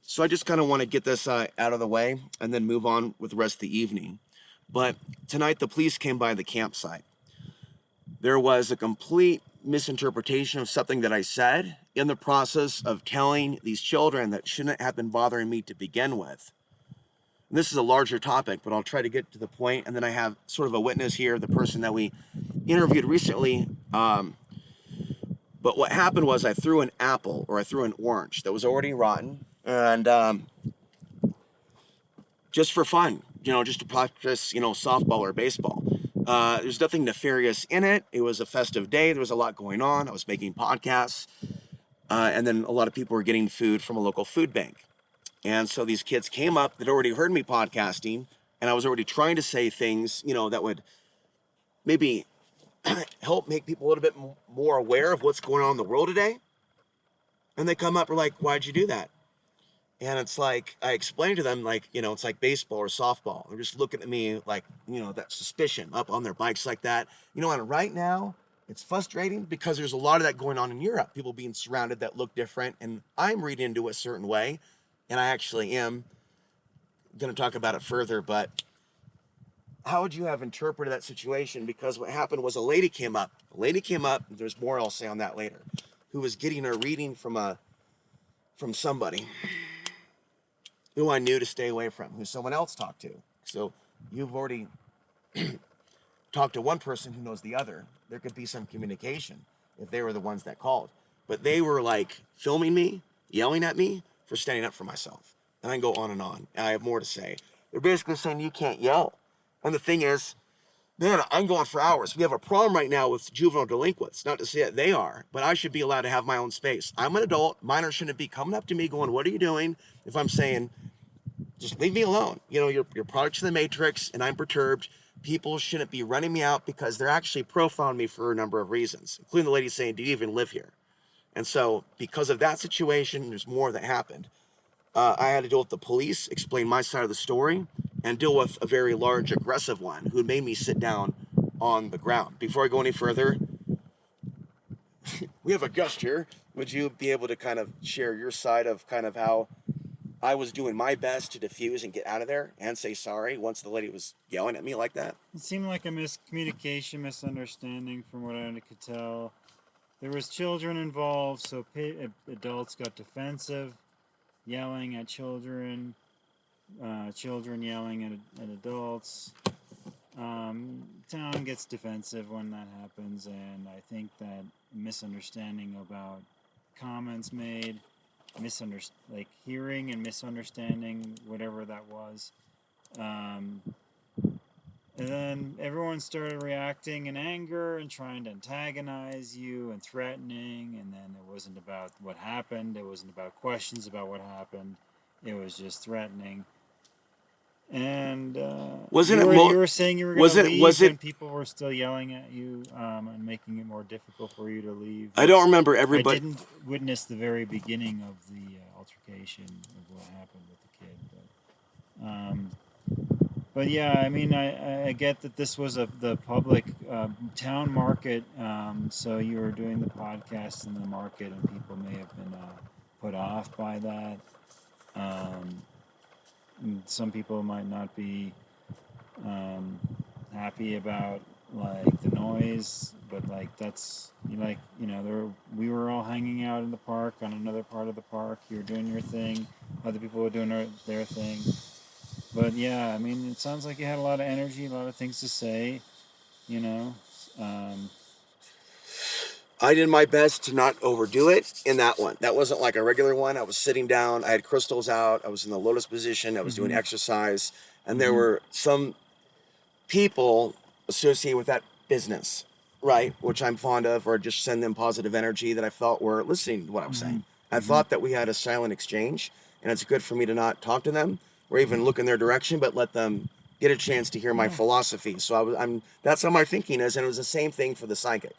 So I just kind of want to get this out of the way and then move on with the rest of the evening. But tonight, the police came by the campsite. There was a complete misinterpretation of something that I said in the process of telling these children that shouldn't have been bothering me to begin with. And this is a larger topic, but I'll try to get to the point. And then I have sort of a witness here, the person that we interviewed recently. But what happened was I threw an apple or I threw an orange that was already rotten. And just for fun, just to practice, softball or baseball. There's nothing nefarious in it. It was a festive day. There was a lot going on. I was making podcasts. And then a lot of people were getting food from a local food bank. And so these kids came up that already heard me podcasting. And I was already trying to say things, that would maybe help make people a little bit more aware of what's going on in the world today. And they come up and are like, why'd you do that? And it's like, I explained to them, like, it's like baseball or softball. They're just looking at me like, that suspicion up on their bikes like that. And right now, it's frustrating because there's a lot of that going on in Europe. People being surrounded that look different. And I'm reading into a certain way. And I actually am going to talk about it further. But how would you have interpreted that situation? Because what happened was a lady came up. There's more I'll say on that later, who was getting a reading from somebody who I knew to stay away from, who someone else talked to. So you've already talked to one person who knows the other. There could be some communication if they were the ones that called. But they were like filming me, yelling at me for standing up for myself. And I can go on and on. And I have more to say. They're basically saying you can't yell. And the thing is, man, I'm going for hours. We have a problem right now with juvenile delinquents. Not to say that they are, but I should be allowed to have my own space. I'm an adult. Minors shouldn't be coming up to me going, what are you doing? If I'm saying, just leave me alone. You're products of the matrix and I'm perturbed. People shouldn't be running me out because they're actually profiling me for a number of reasons, including the lady saying, do you even live here? And so because of that situation, there's more that happened. I had to deal with the police, explain my side of the story, and deal with a very large, aggressive one who made me sit down on the ground. Before I go any further, we have a guest here. Would you be able to kind of share your side of kind of how I was doing my best to diffuse and get out of there and say sorry once the lady was yelling at me like that? It seemed like a miscommunication, misunderstanding from what I could tell. There was children involved, so adults got defensive, yelling at children, children yelling at adults. Town gets defensive when that happens, and I think that misunderstanding about comments made, like hearing and misunderstanding whatever that was. Um, and then everyone started reacting in anger and trying to antagonize you and threatening. And then it wasn't about what happened. It wasn't about questions about what happened. It was just threatening. And Wasn't it you were saying you were gonna was leave, it and people were still yelling at you and making it more difficult for you to leave. I don't That's remember I everybody. didn't witness the very beginning of the altercation of what happened with the kid, but yeah, I mean, I get that this was the public town market, so you were doing the podcast in the market, and people may have been put off by that. Um, some people might not be um, happy about like the noise, but like that's there. We were all hanging out in the park on another part of the park. You were doing your thing. Other people were doing their thing. But yeah, I mean, it sounds like you had a lot of energy, a lot of things to say. You know, um, I did my best to not overdo it in that one. That wasn't like a regular one. I was sitting down, I had crystals out, I was in the lotus position, I was doing mm-hmm, exercise, and there mm-hmm, were some people associated with that business, right? Which I'm fond of, or just send them positive energy that I felt were listening to what I was mm-hmm, saying. I mm-hmm. thought that we had a silent exchange, and it's good for me to not talk to them or even look in their direction, but let them get a chance to hear my Yeah, philosophy. So I'm that's how my thinking is, and it was the same thing for the psychic.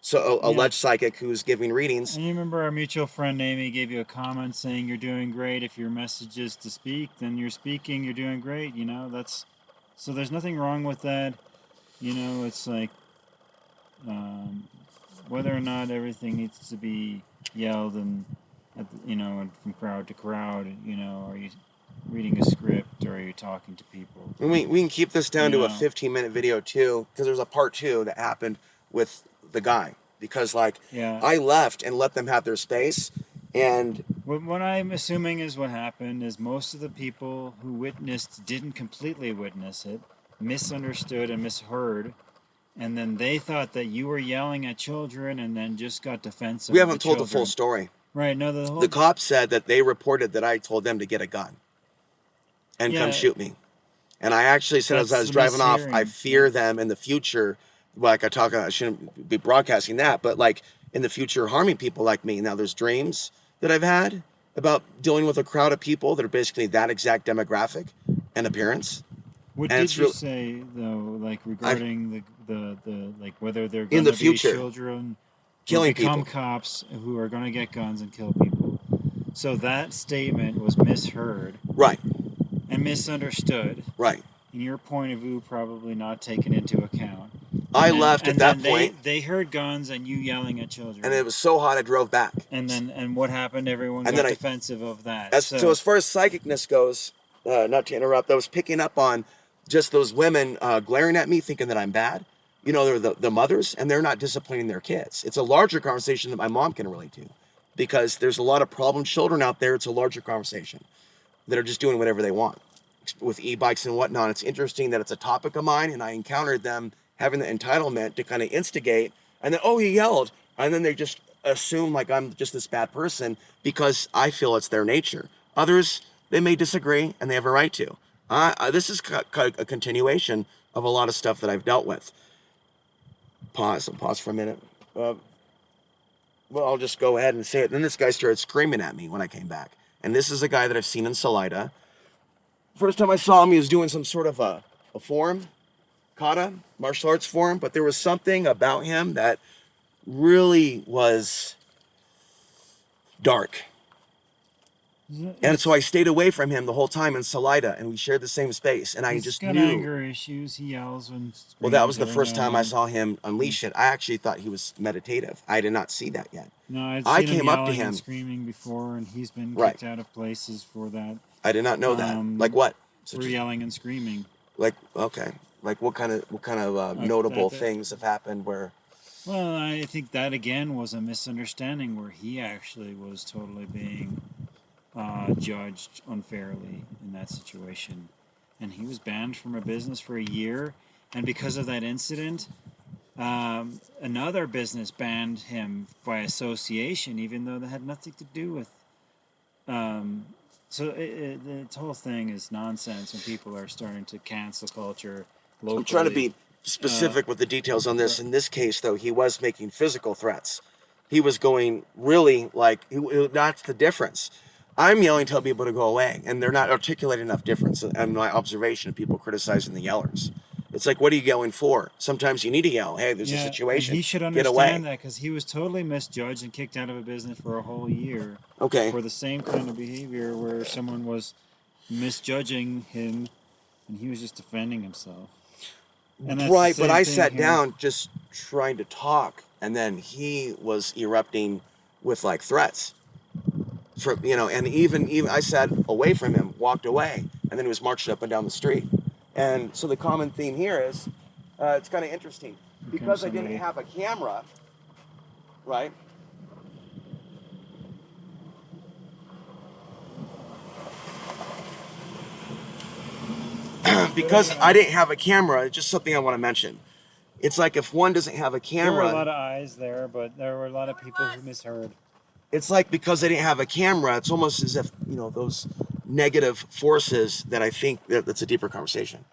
So yeah. alleged psychic who's giving readings. And you remember our mutual friend Amy gave you a comment saying you're doing great. If your message is to speak, then you're speaking. You're doing great. That's so. There's nothing wrong with that. It's like um, whether or not everything needs to be yelled and from crowd to crowd. Are you reading a script or are you talking to people? And we can keep this down You to a know, 15-minute video too, because there's a part two that happened with the guy. Because like yeah. I left and let them have their space, and What I'm assuming is what happened is most of the people who witnessed didn't completely witness it, misunderstood and misheard, and then they thought that you were yelling at children and then just got defensive we of the haven't told the full children. story. Right, no, the The whole. cops said that they reported that I told them to get a gun and come Yeah, shoot me. And I actually said as I that's was the driving off, I mishearing. Yeah. fear them in the future. Like I shouldn't be broadcasting that, but like in the future, harming people like me. Now, there's dreams that I've had about dealing with a crowd of people that are basically that exact demographic and appearance. What And did it's you real. say though, like I regarding the like whether they're in going the to be future children who killing become people. cops who are going to get guns and kill people? So that statement was misheard Right, and misunderstood, right. in your point of view, probably not taken into account. I And left at and that then point, they heard guns and you yelling at and children. it was so hot I drove back. And what happened? Everyone And then got defensive of that. so as far as psychicness goes, not to interrupt, I was picking up on just those women glaring at me, thinking that I'm bad. They're the mothers, and they're not disciplining their kids. It's a larger conversation that my mom can relate to, because there's a lot of problem children out there. It's a larger conversation that are just doing whatever they want with e-bikes and whatnot. It's interesting that it's a topic of mine, and I encountered them having the entitlement to kind of instigate, and then, oh, he yelled, and then they just assume like I'm just this bad person because I feel it's their nature. Others, they may disagree, and they have a right to. This is a continuation of a lot of stuff that I've dealt with. Pause for a minute. Well, I'll just go ahead and say it. Then this guy started screaming at me when I came back. And this is a guy that I've seen in Salida. First time I saw him, he was doing some sort of a form, kata, martial arts form, but there was something about him that really was dark. And so I stayed away from him the whole time in Salida, and we shared the same space. And I He's just got knew. anger issues. He yells when Well, that was screams the every first now and time I then. saw him unleash it. I actually thought he was meditative. I did not see that yet. No, I'd I seen him came up to yelling and him. screaming before, and he's been Right. kicked out of places for that. I did not know that. Like what? For yelling and screaming. Like, okay. Like what kind of notable things have happened where? Well, I think that again was a misunderstanding where he actually was totally being judged unfairly in that situation, and he was banned from a business for a year. And because of that incident, another business banned him by association, even though that had nothing to do with. So the whole thing is nonsense when people are starting to cancel culture locally. I'm trying to be specific with the details on this. In this case, though, he was making physical threats. He was going really like, that's the difference. I'm yelling, tell people to go away, and they're not articulating enough difference in my observation of people criticizing the yellers. It's like, what are you yelling for? Sometimes you need to yell, hey, there's a situation. He should Get away. understand that, because he was totally misjudged and kicked out of a business for a whole year. Okay. For the same kind of behavior where someone was misjudging him and he was just defending himself. Right, but I sat down just trying to talk, and then he was erupting with like threats. And even I sat away from him, walked away, and then he was marching up and down the street. And so the common theme here is, it's kind of interesting because I didn't have a camera, right? Because I didn't have a camera, it's just something I want to mention. It's like if one doesn't have a camera. There were a lot of eyes there, but there were a lot of people who misheard. It's like because I didn't have a camera, it's almost as if, those negative forces that I think that's a deeper conversation,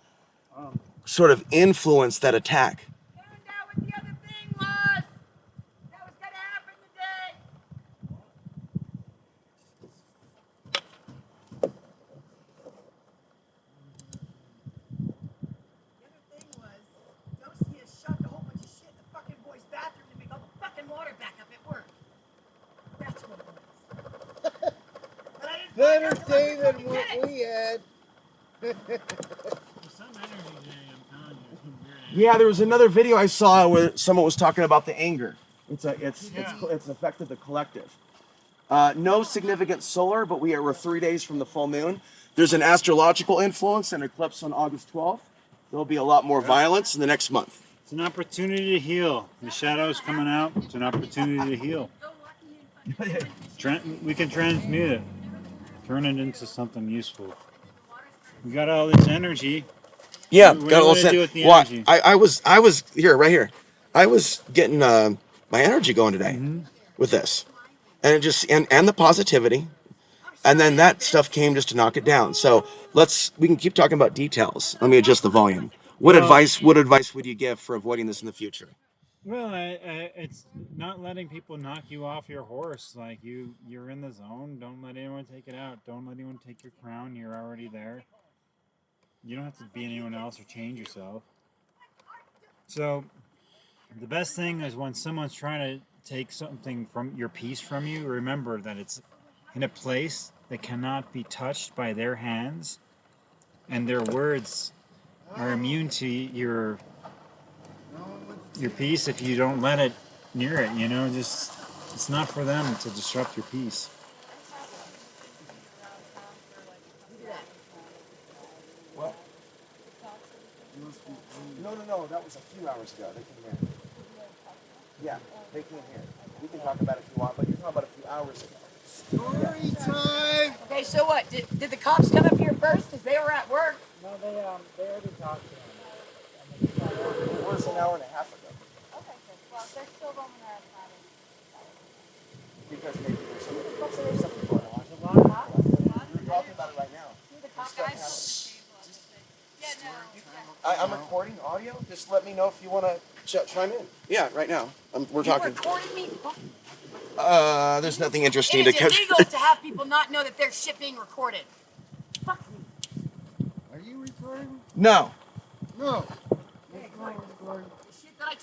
sort of influence that attack. Find out what the other thing was that was going to happen today. The other thing was, Josie has shoved a whole bunch of shit in the fucking boys' bathroom to make all the fucking water back up at work. That's what it was. But I didn't Better find out day till after than fucking what minutes. we had. Some energy there, I'm telling you. Yeah, there was another video I saw where someone was talking about the anger. It's affected the collective. No significant solar, but we're 3 days from the full moon. There's an astrological influence and eclipse on August 12th. There'll be a lot more violence in the next month. It's an opportunity to heal. The shadow's coming out. It's an opportunity to heal. We can transmute it, turn it into something useful. We got all this energy. Yeah, What do got you a want little to do with the Well, energy? I was here, right here. I was getting my energy going today with this, and it just and the positivity, and then that stuff came just to knock it down. So we can keep talking about details. Let me adjust the volume. What Well- advice would you give for avoiding this in the future? Well, it's not letting people knock you off your horse. Like you're in the zone. Don't let anyone take it out. Don't let anyone take your crown. You're already there. You don't have to be anyone else or change yourself. So, the best thing is when someone's trying to take something from your piece from you, remember that it's in a place that cannot be touched by their hands, and their words are immune to your piece if you don't let it near it. Just it's not for them to disrupt your peace. What? No. That was a few hours ago. They came here. Yeah, they came here. We can talk about it if you want, but you're talking about a few hours ago. Story time! Okay, so what? Did the cops come up here first? Because they were at work. No, they already talked to him. It was an hour and a half ago. Okay, good. Well, they're still roaming around town. Because maybe there's something going on. We're talking about it right now. The cop guys. Yeah, no. I'm recording audio. Just let me know if you want to chime in. Yeah, right now. We're You talking. recorded me? There's nothing interesting It to is illegal to have people not know that their shit being recorded. Fuck me. Are you recording? No. No. The shit that I